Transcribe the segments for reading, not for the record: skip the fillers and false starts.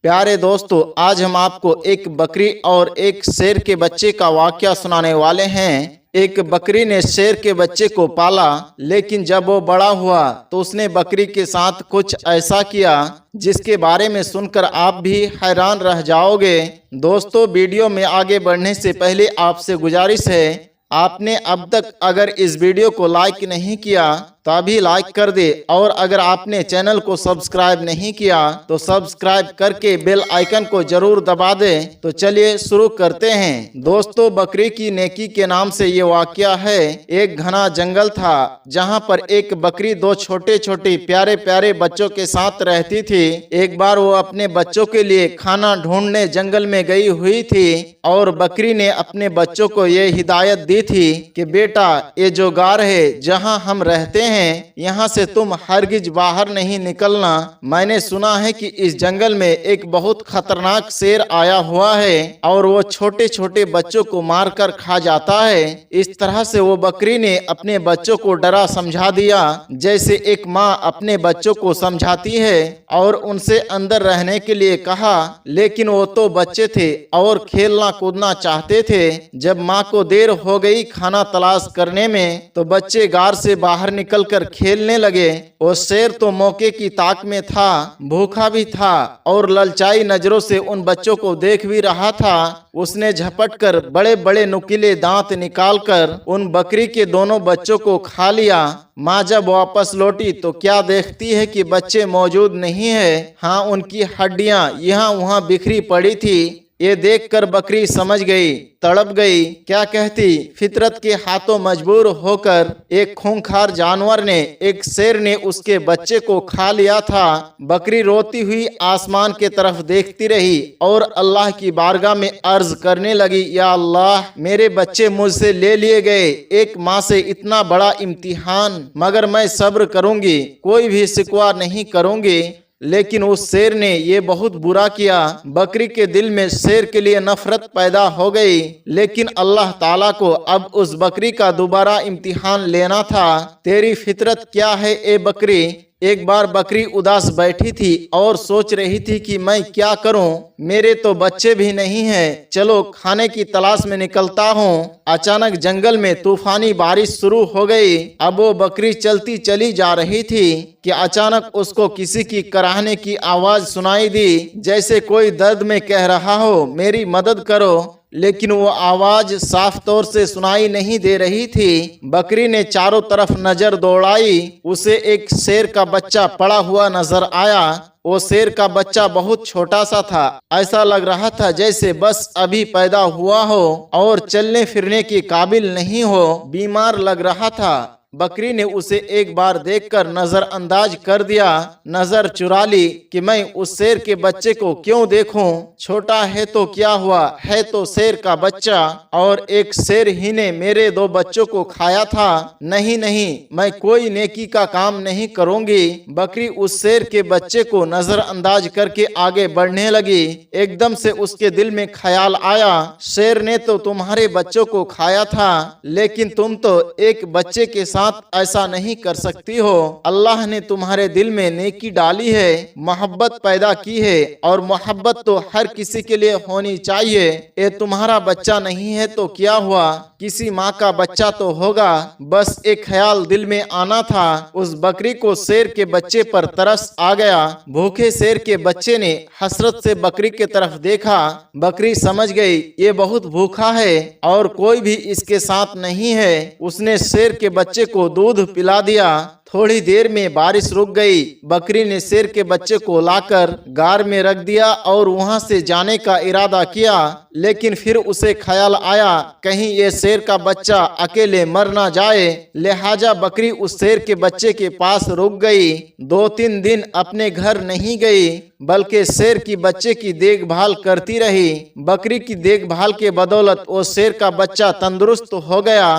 प्यारे दोस्तों, आज हम आपको एक बकरी और एक शेर के बच्चे का वाकया सुनाने वाले हैं। एक बकरी ने शेर के बच्चे को पाला, लेकिन जब वो बड़ा हुआ तो उसने बकरी के साथ कुछ ऐसा किया जिसके बारे में सुनकर आप भी हैरान रह जाओगे। दोस्तों, वीडियो में आगे बढ़ने से पहले आपसे गुजारिश है, आपने अब तक अगर इस वीडियो को लाइक नहीं किया तो अभी लाइक कर दे, और अगर आपने चैनल को सब्सक्राइब नहीं किया तो सब्सक्राइब करके बेल आइकन को जरूर दबा दे। तो चलिए शुरू करते हैं। दोस्तों, बकरी की नेकी के नाम से ये वाकया है। एक घना जंगल था जहाँ पर एक बकरी दो छोटे छोटे प्यारे प्यारे बच्चों के साथ रहती थी। एक बार वो अपने बच्चों के लिए खाना ढूंढने जंगल में गई हुई थी और बकरी ने अपने बच्चों को ये हिदायत दी थी कि बेटा, ये जो गार है जहाँ हम रहते हैं यहाँ से तुम हरगिज बाहर नहीं निकलना। मैंने सुना है कि इस जंगल में एक बहुत खतरनाक शेर आया हुआ है और वो छोटे छोटे बच्चों को मारकर खा जाता है। इस तरह से वो बकरी ने अपने बच्चों को डरा समझा दिया, जैसे एक माँ अपने बच्चों को समझाती है, और उनसे अंदर रहने के लिए कहा। लेकिन वो तो बच्चे थे और खेलना कूदना चाहते थे। जब माँ को देर हो गई खाना तलाश करने में तो बच्चे गार से बाहर निकलकर खेलने लगे। वो शेर तो मौके की ताक में था, भूखा भी था और ललचाई नजरों से उन बच्चों को देख भी रहा था। उसने झपटकर बड़े बड़े नुकीले दांत निकालकर उन बकरी के दोनों बच्चों को खा लिया। माँ जब वापस लौटी तो क्या देखती है कि बच्चे मौजूद नहीं है। हाँ, उनकी हड्डियां यहाँ वहाँ बिखरी पड़ी थी। ये देखकर बकरी समझ गई, तड़प गई। क्या कहती, फितरत के हाथों मजबूर होकर एक खूंखार जानवर ने, एक शेर ने उसके बच्चे को खा लिया था। बकरी रोती हुई आसमान के तरफ देखती रही और अल्लाह की बारगाह में अर्ज करने लगी, या अल्लाह, मेरे बच्चे मुझसे ले लिए गए। एक माँ से इतना बड़ा इम्तिहान, मगर मैं सब्र करूंगी, कोई भी शिकवा नहीं करूंगी। लेकिन उस शेर ने ये बहुत बुरा किया। बकरी के दिल में शेर के लिए नफरत पैदा हो गई। लेकिन अल्लाह ताला को अब उस बकरी का दोबारा इम्तिहान लेना था। तेरी फितरत क्या है ए बकरी? एक बार बकरी उदास बैठी थी और सोच रही थी कि मैं क्या करूं, मेरे तो बच्चे भी नहीं हैं, चलो खाने की तलाश में निकलता हूं। अचानक जंगल में तूफानी बारिश शुरू हो गई। अब वो बकरी चलती चली जा रही थी कि अचानक उसको किसी की कराहने की आवाज सुनाई दी, जैसे कोई दर्द में कह रहा हो, मेरी मदद करो। लेकिन वो आवाज साफ तौर से सुनाई नहीं दे रही थी। बकरी ने चारों तरफ नजर दौड़ाई। उसे एक शेर का बच्चा पड़ा हुआ नजर आया। वो शेर का बच्चा बहुत छोटा सा था। ऐसा लग रहा था जैसे बस अभी पैदा हुआ हो और चलने फिरने के काबिल नहीं हो, बीमार लग रहा था। बकरी ने उसे एक बार देखकर नजरअंदाज कर दिया, नजर चुरा ली कि मैं उस शेर के बच्चे को क्यों देखूं। छोटा है तो क्या हुआ, है तो शेर का बच्चा, और एक शेर ही ने मेरे दो बच्चों को खाया था। नहीं नहीं, मैं कोई नेकी का काम नहीं करूंगी। बकरी उस शेर के बच्चे को नजरअंदाज करके आगे बढ़ने लगी। एकदम से उसके दिल में ख्याल आया, शेर ने तो तुम्हारे बच्चों को खाया था, लेकिन तुम तो एक बच्चे के साथ ऐसा नहीं कर सकती हो। अल्लाह ने तुम्हारे दिल में नेकी डाली है, मोहब्बत पैदा की है, और मोहब्बत तो हर किसी के लिए होनी चाहिए। ये तुम्हारा बच्चा नहीं है तो क्या हुआ, किसी माँ का बच्चा तो होगा। बस एक ख्याल दिल में आना था। उस बकरी को शेर के बच्चे पर तरस आ गया। भूखे शेर के बच्चे ने हसरत से बकरी के तरफ देखा। बकरी समझ गई ये बहुत भूखा है और कोई भी इसके साथ नहीं है। उसने शेर के बच्चे को दूध पिला दिया। थोड़ी देर में बारिश रुक गई। बकरी ने शेर के बच्चे को लाकर गार में रख दिया और वहां से जाने का इरादा किया। लेकिन फिर उसे ख्याल आया कहीं ये शेर का बच्चा अकेले मर ना जाए। लिहाजा बकरी उस शेर के बच्चे के पास रुक गई। 2-3 दिन अपने घर नहीं गई, बल्कि शेर की बच्चे की देखभाल करती रही। बकरी की देखभाल के बदौलत वो शेर का बच्चा तंदुरुस्त हो गया।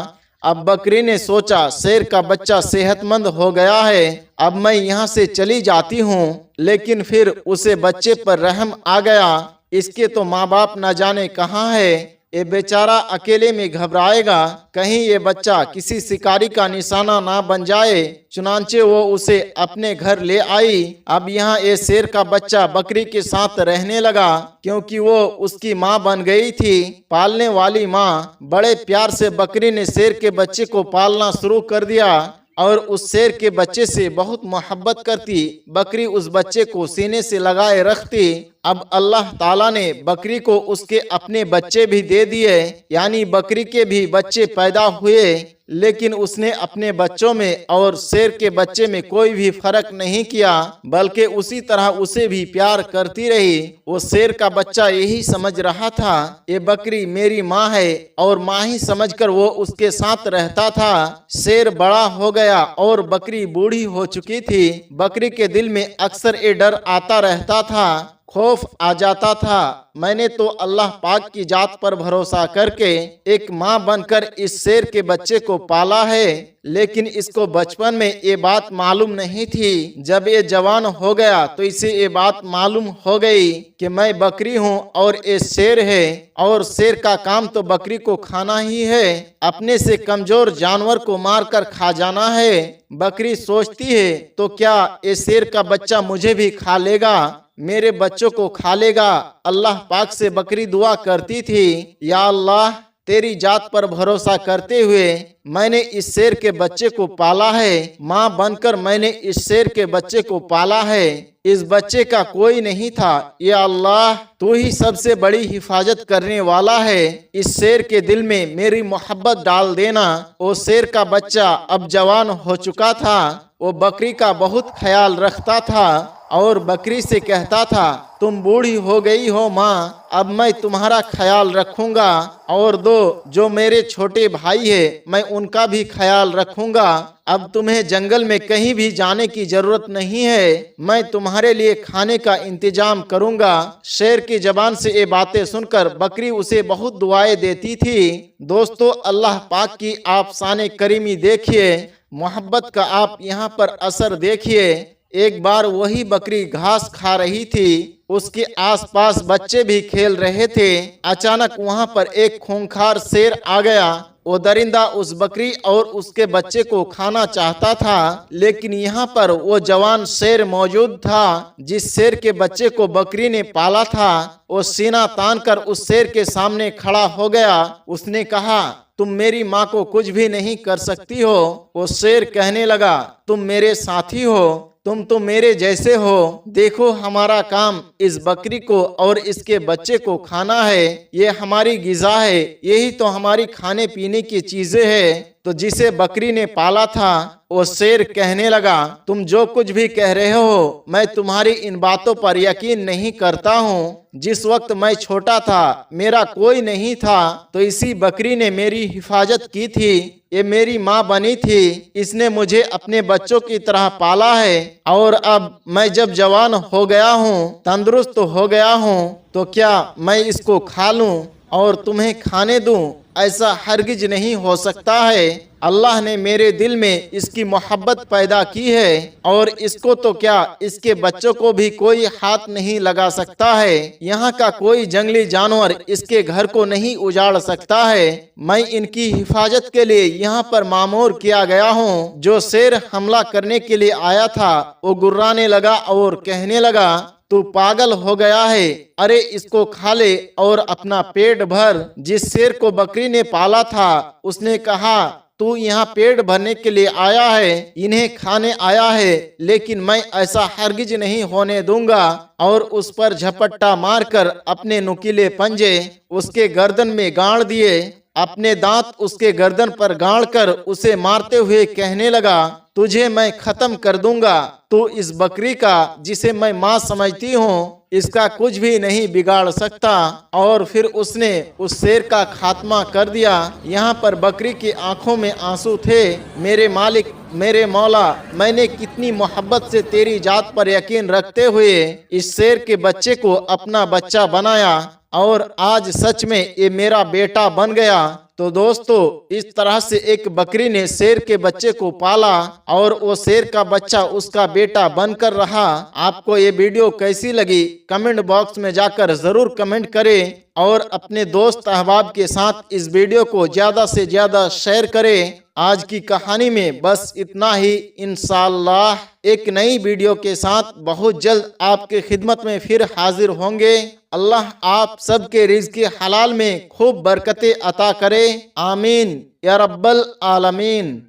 अब बकरी ने सोचा, शेर का बच्चा सेहतमंद हो गया है, अब मैं यहाँ से चली जाती हूँ। लेकिन फिर उसे बच्चे पर रहम आ गया। इसके तो माँ बाप न जाने कहाँ है। ये बेचारा अकेले में घबराएगा, कहीं ये बच्चा किसी शिकारी का निशाना ना बन जाए। चुनांचे वो उसे अपने घर ले आई। अब यहाँ ये शेर का बच्चा बकरी के साथ रहने लगा, क्योंकि वो उसकी माँ बन गई थी। पालने वाली माँ बड़े प्यार से बकरी ने शेर के बच्चे को पालना शुरू कर दिया और उस शेर के बच्चे से बहुत मोहब्बत करती। बकरी उस बच्चे को सीने से लगाए रखती। अब अल्लाह ताला ने बकरी को उसके अपने बच्चे भी दे दिए, यानी बकरी के भी बच्चे पैदा हुए, लेकिन उसने अपने बच्चों में और शेर के बच्चे में कोई भी फर्क नहीं किया, बल्कि उसी तरह उसे भी प्यार करती रही। वो शेर का बच्चा यही समझ रहा था, ये बकरी मेरी माँ है, और माँ ही समझकर वो उसके साथ रहता था। शेर बड़ा हो गया और बकरी बूढ़ी हो चुकी थी। बकरी के दिल में अक्सर ये डर आता रहता था, खौफ आ जाता था। मैंने तो अल्लाह पाक की जात पर भरोसा करके एक माँ बनकर इस शेर के बच्चे को पाला है, लेकिन इसको बचपन में ये बात मालूम नहीं थी। जब ये जवान हो गया तो इसे ये बात मालूम हो गई कि मैं बकरी हूँ और ये शेर है, और शेर का काम तो बकरी को खाना ही है, अपने से कमजोर जानवर को मारकर खा जाना है। बकरी सोचती है, तो क्या ये शेर का बच्चा मुझे भी खा लेगा, मेरे बच्चों को खा लेगा। अल्लाह पाक से बकरी दुआ करती थी, या अल्लाह तेरी जात पर भरोसा करते हुए मैंने इस शेर के बच्चे को पाला है, माँ बनकर मैंने इस शेर के बच्चे को पाला है। इस बच्चे का कोई नहीं था, या अल्लाह तू ही सबसे बड़ी हिफाजत करने वाला है। इस शेर के दिल में मेरी मोहब्बत डाल देना। वो शेर का बच्चा अब जवान हो चुका था। वो बकरी का बहुत ख्याल रखता था और बकरी से कहता था, तुम बूढ़ी हो गई हो माँ, अब मैं तुम्हारा ख्याल रखूंगा, और दो जो मेरे छोटे भाई है मैं उनका भी ख्याल रखूंगा। अब तुम्हें जंगल में कहीं भी जाने की जरूरत नहीं है, मैं तुम्हारे लिए खाने का इंतजाम करूंगा। शेर की जबान से ये बातें सुनकर बकरी उसे बहुत दुआएं देती थी। दोस्तों, अल्लाह पाक की आप शान करीमी देखिए, मोहब्बत का आप यहाँ पर असर देखिए। एक बार वही बकरी घास खा रही थी, उसके आसपास बच्चे भी खेल रहे थे। अचानक वहां पर एक खूंखार शेर आ गया। वो दरिंदा उस बकरी और उसके बच्चे को खाना चाहता था, लेकिन यहाँ पर वो जवान शेर मौजूद था जिस शेर के बच्चे को बकरी ने पाला था। वो सीना तान कर उस शेर के सामने खड़ा हो गया। उसने कहा, तुम मेरी माँ को कुछ भी नहीं कर सकती हो। वो शेर कहने लगा, तुम मेरे साथी हो, तुम तो मेरे जैसे हो। देखो, हमारा काम इस बकरी को और इसके बच्चे को खाना है, ये हमारी गिज़ा है, यही तो हमारी खाने पीने की चीजें हैं। तो जिसे बकरी ने पाला था वो शेर कहने लगा, तुम जो कुछ भी कह रहे हो मैं तुम्हारी इन बातों पर यकीन नहीं करता हूँ। जिस वक्त मैं छोटा था मेरा कोई नहीं था, तो इसी बकरी ने मेरी हिफाजत की थी, ये मेरी माँ बनी थी, इसने मुझे अपने बच्चों की तरह पाला है, और अब मैं जब जवान हो गया हूँ, तंदुरुस्त हो गया हूँ, तो क्या मैं इसको खा लूँ और तुम्हें खाने दूं? ऐसा हरगिज नहीं हो सकता है। अल्लाह ने मेरे दिल में इसकी मोहब्बत पैदा की है, और इसको तो क्या इसके बच्चों को भी कोई हाथ नहीं लगा सकता है। यहाँ का कोई जंगली जानवर इसके घर को नहीं उजाड़ सकता है। मैं इनकी हिफाजत के लिए यहाँ पर मामूर किया गया हूँ। जो शेर हमला करने के लिए आया था वो गुर्राने लगा और कहने लगा, तू पागल हो गया है, अरे इसको खा ले और अपना पेट भर। जिस शेर को बकरी ने पाला था उसने कहा, तू यहाँ पेट भरने के लिए आया है, इन्हें खाने आया है, लेकिन मैं ऐसा हरगिज नहीं होने दूंगा। और उस पर झपट्टा मारकर अपने नुकीले पंजे उसके गर्दन में गाड़ दिए। अपने दांत उसके गर्दन पर गाड़कर उसे मारते हुए कहने लगा, तुझे मैं खत्म कर दूंगा। तू इस बकरी का, जिसे मैं माँ समझती हूँ, इसका कुछ भी नहीं बिगाड़ सकता। और फिर उसने उस शेर का खात्मा कर दिया। यहाँ पर बकरी की आंखों में आंसू थे। मेरे मालिक, मेरे मौला, मैंने कितनी मोहब्बत से तेरी जात पर यकीन रखते हुए इस शेर के बच्चे को अपना बच्चा बनाया, और आज सच में ये मेरा बेटा बन गया। तो दोस्तों, इस तरह से एक बकरी ने शेर के बच्चे को पाला और वो शेर का बच्चा उसका बेटा बनकर रहा। आपको ये वीडियो कैसी लगी कमेंट बॉक्स में जाकर जरूर कमेंट करें और अपने दोस्त अहबाब के साथ इस वीडियो को ज्यादा से ज्यादा शेयर करें। आज की कहानी में बस इतना ही। इंशाअल्लाह एक नई वीडियो के साथ बहुत जल्द आपके खिदमत में फिर हाजिर होंगे। अल्लाह आप सबके रिज़्क़ हलाल में खूब बरकतें अता करे। आमीन या रब्बल आलमीन।